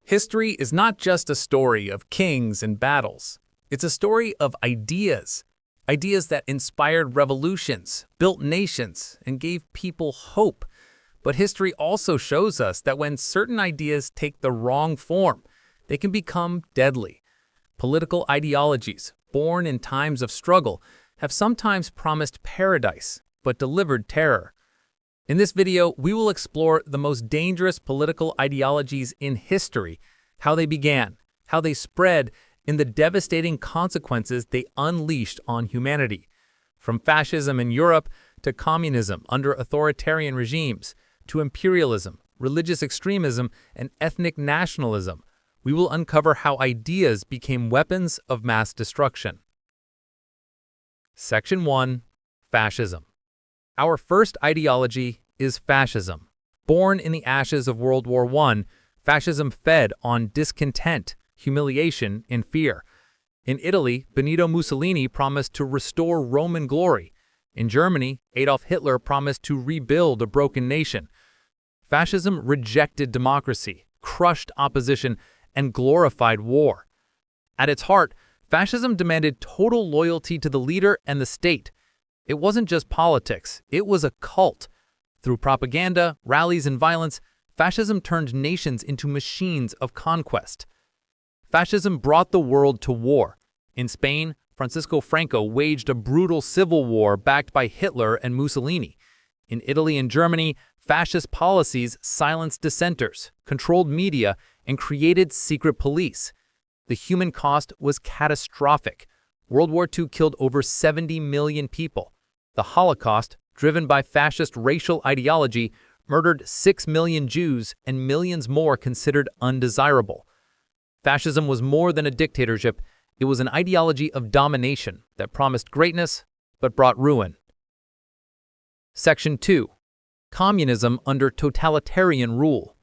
History is not just a story of kings and battles. It's a story of ideas. Ideas that inspired revolutions, built nations, and gave people hope. But history also shows us that when certain ideas take the wrong form, they can become deadly. Political ideologies, born in times of struggle, have sometimes promised paradise, but delivered terror. In this video, we will explore the most dangerous political ideologies in history, how they began, how they spread, and the devastating consequences they unleashed on humanity. From fascism in Europe to communism under authoritarian regimes, to imperialism, religious extremism, and ethnic nationalism, we will uncover how ideas became weapons of mass destruction. Section 1. Fascism. Our first ideology is fascism. Born in the ashes of World War I, fascism fed on discontent, humiliation, and fear. In Italy, Benito Mussolini promised to restore Roman glory. In Germany, Adolf Hitler promised to rebuild a broken nation. Fascism rejected democracy, crushed opposition, and glorified war. At its heart, fascism demanded total loyalty to the leader and the state. It wasn't just politics, it was a cult. Through propaganda, rallies, and violence, fascism turned nations into machines of conquest. Fascism brought the world to war. In Spain, Francisco Franco waged a brutal civil war backed by Hitler and Mussolini. In Italy and Germany, fascist policies silenced dissenters, controlled media, and created secret police. The human cost was catastrophic. World War II killed over 70 million people. The Holocaust, driven by fascist racial ideology, murdered 6 million Jews and millions more considered undesirable. Fascism was more than a dictatorship. It was an ideology of domination that promised greatness but brought ruin. Section 2. Communism under totalitarian rule.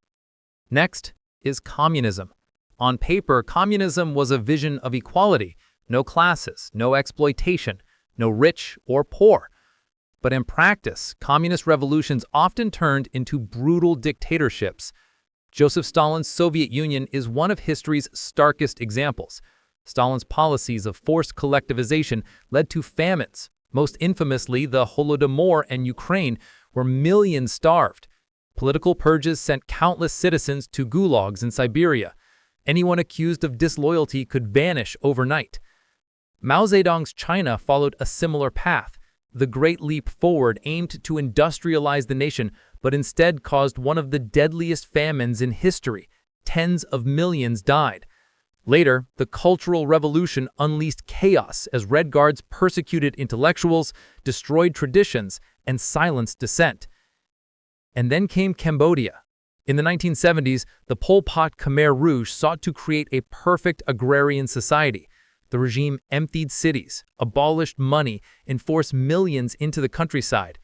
Next is communism. On paper, communism was a vision of equality, no classes, no exploitation, no rich or poor. But in practice, communist revolutions often turned into brutal dictatorships. Joseph Stalin's Soviet Union is one of history's starkest examples. Stalin's policies of forced collectivization led to famines, most infamously the Holodomor and Ukraine, where millions starved. Political purges sent countless citizens to gulags in Siberia. Anyone accused of disloyalty could vanish overnight. Mao Zedong's China followed a similar path. The Great Leap Forward aimed to industrialize the nation, but instead caused one of the deadliest famines in history. Tens of millions died. Later, the Cultural Revolution unleashed chaos as Red Guards persecuted intellectuals, destroyed traditions, and silenced dissent. And then came Cambodia. In the 1970s, the Pol Pot Khmer Rouge sought to create a perfect agrarian society. The regime emptied cities, abolished money, and forced millions into the countryside.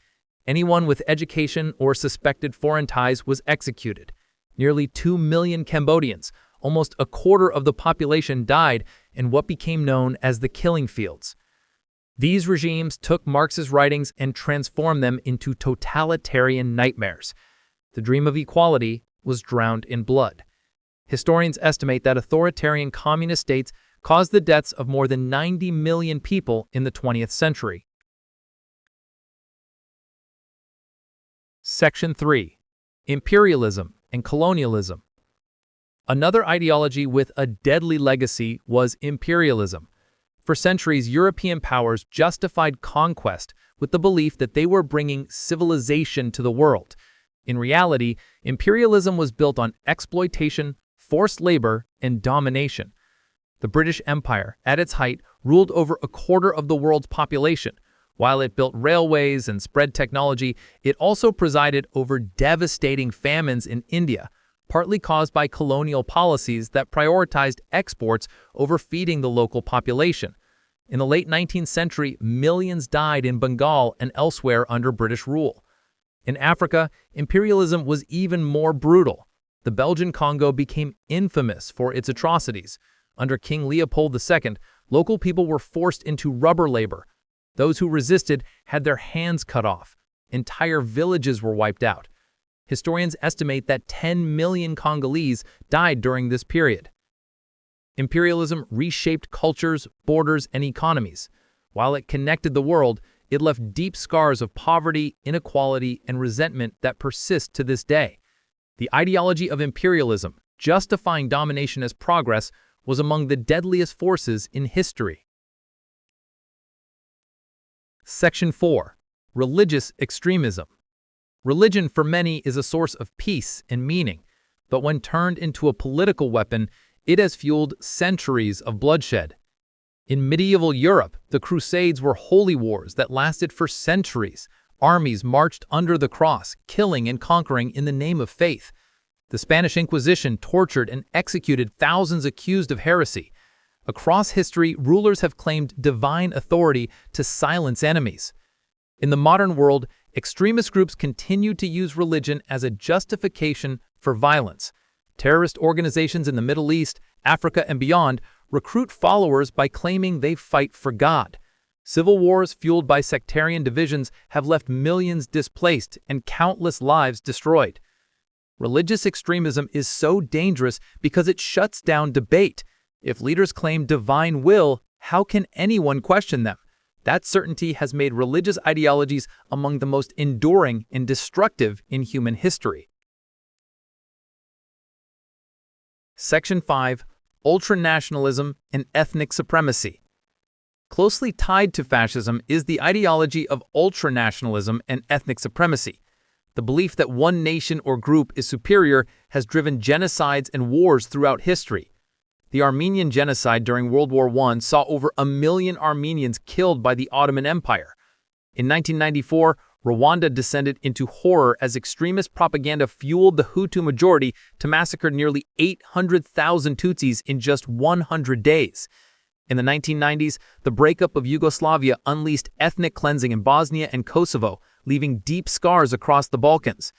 Anyone with education or suspected foreign ties was executed. Nearly 2 million Cambodians, almost a quarter of the population, died in what became known as the killing fields. These regimes took Marx's writings and transformed them into totalitarian nightmares. The dream of equality was drowned in blood. Historians estimate that authoritarian communist states caused the deaths of more than 90 million people in the 20th century. Section 3. Imperialism and colonialism. Another ideology with a deadly legacy was imperialism. For centuries, European powers justified conquest with the belief that they were bringing civilization to the world. In reality, imperialism was built on exploitation, forced labor, and domination. The British Empire, at its height, ruled over a quarter of the world's population. While it built railways and spread technology, it also presided over devastating famines in India, partly caused by colonial policies that prioritized exports over feeding the local population. In the late 19th century, millions died in Bengal and elsewhere under British rule. In Africa, imperialism was even more brutal. The Belgian Congo became infamous for its atrocities. Under King Leopold II, local people were forced into rubber labor. Those who resisted had their hands cut off. Entire villages were wiped out. Historians estimate that 10 million Congolese died during this period. Imperialism reshaped cultures, borders, and economies. While it connected the world, it left deep scars of poverty, inequality, and resentment that persist to this day. The ideology of imperialism, justifying domination as progress, was among the deadliest forces in history. Section 4. Religious extremism. Religion for many is a source of peace and meaning, but when turned into a political weapon, it has fueled centuries of bloodshed. In medieval Europe, the Crusades were holy wars that lasted for centuries. Armies marched under the cross, killing and conquering in the name of faith. The Spanish Inquisition tortured and executed thousands accused of heresy. Across history, rulers have claimed divine authority to silence enemies. In the modern world, extremist groups continue to use religion as a justification for violence. Terrorist organizations in the Middle East, Africa, and beyond recruit followers by claiming they fight for God. Civil wars fueled by sectarian divisions have left millions displaced and countless lives destroyed. Religious extremism is so dangerous because it shuts down debate. If leaders claim divine will, how can anyone question them? That certainty has made religious ideologies among the most enduring and destructive in human history. Section 5. Ultranationalism and ethnic supremacy. Closely tied to fascism is the ideology of ultranationalism and ethnic supremacy. The belief that one nation or group is superior has driven genocides and wars throughout history. The Armenian Genocide during World War I saw over 1 million Armenians killed by the Ottoman Empire. In 1994, Rwanda descended into horror as extremist propaganda fueled the Hutu majority to massacre nearly 800,000 Tutsis in just 100 days. In the 1990s, the breakup of Yugoslavia unleashed ethnic cleansing in Bosnia and Kosovo, leaving deep scars across the Balkans.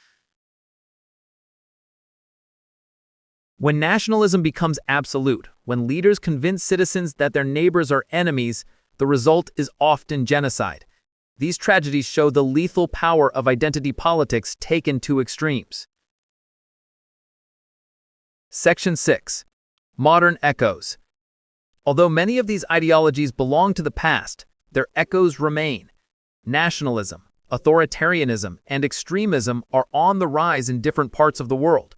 When nationalism becomes absolute, when leaders convince citizens that their neighbors are enemies, the result is often genocide. These tragedies show the lethal power of identity politics taken to extremes. Section 6. Modern echoes. Although many of these ideologies belong to the past, their echoes remain. Nationalism, authoritarianism, and extremism are on the rise in different parts of the world.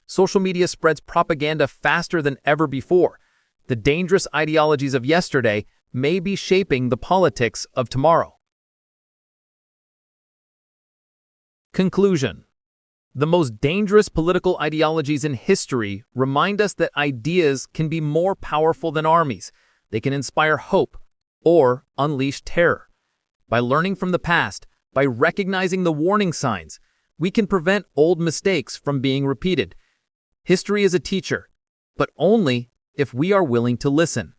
Social media spreads propaganda faster than ever before. The dangerous ideologies of yesterday may be shaping the politics of tomorrow. Conclusion. The most dangerous political ideologies in history remind us that ideas can be more powerful than armies. They can inspire hope or unleash terror. By learning from the past, by recognizing the warning signs, we can prevent old mistakes from being repeated. History is a teacher, but only if we are willing to listen.